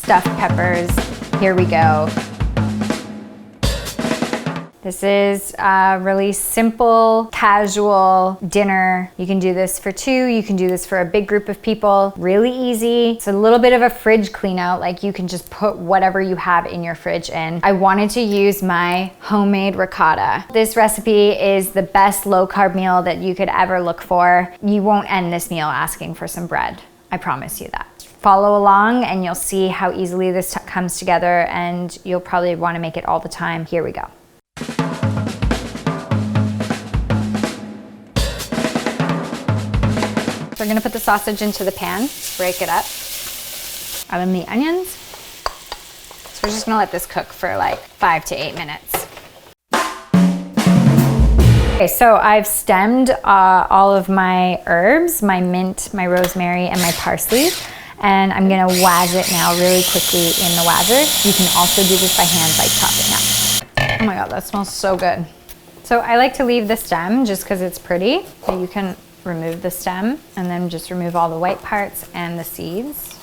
stuffed peppers. Here we go. This is a really simple, casual dinner. You can do this for two, you can do this for a big group of people. Really easy. It's a little bit of a fridge clean out, like you can just put whatever you have in your fridge in. I wanted to use my homemade ricotta. This recipe is the best low carb meal that you could ever look for. You won't end this meal asking for some bread. I promise you that. Follow along and you'll see how easily this comes together, and you'll probably want to make it all the time. Here we go. We're gonna put the sausage into the pan, break it up, add in the onions. So we're just gonna let this cook for like 5 to 8 minutes. Okay, so I've stemmed all of my herbs, my mint, my rosemary, and my parsley, and I'm gonna waz it now really quickly in the wazzer. You can also do this by hand, like chopping up. Oh my God, that smells so good. So I like to leave the stem just because it's pretty, but you can remove the stem and then just remove all the white parts and the seeds.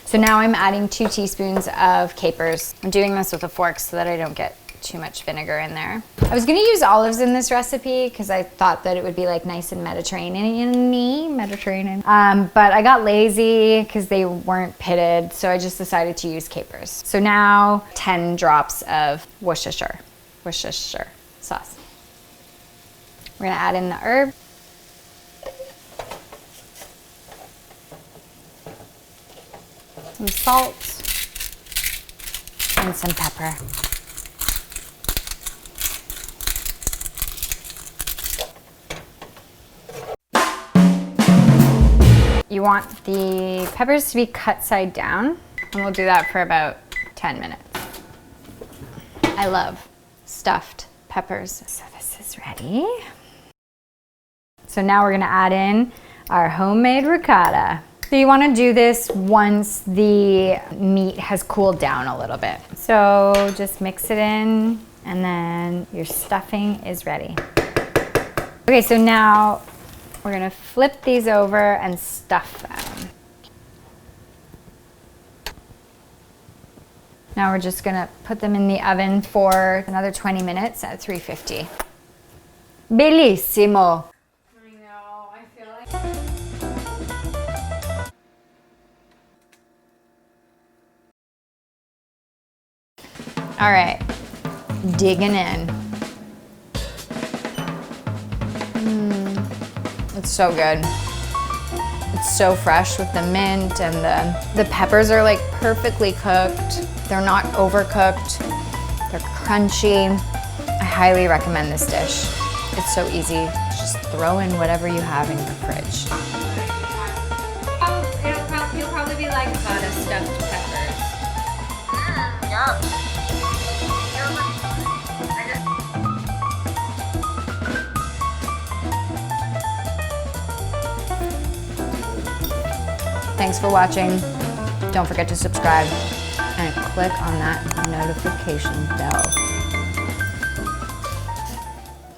So now I'm adding 2 teaspoons of capers. I'm doing this with a fork so that I don't get too much vinegar in there. I was gonna use olives in this recipe because I thought that it would be like nice and Mediterranean. But I got lazy because they weren't pitted, so I just decided to use capers. So now 10 drops of Worcestershire sauce. We're gonna add in the herb. Some salt and some pepper. You want the peppers to be cut side down, and we'll do that for about 10 minutes. I love stuffed peppers. So this is ready. So now we're gonna add in our homemade ricotta. So you wanna do this once the meat has cooled down a little bit. So just mix it in, and then your stuffing is ready. Okay, so now we're gonna flip these over and stuff them. Now we're just gonna put them in the oven for another 20 minutes at 350. Bellissimo! I know, I feel like... All right, digging in. It's so good. It's so fresh with the mint, and the peppers are like perfectly cooked. They're not overcooked. They're crunchy. I highly recommend this dish. It's so easy. Just throw in whatever you have in your fridge. You'll probably be like ricotta stuffed peppers. Yum. Thanks for watching. Don't forget to subscribe and click on that notification bell.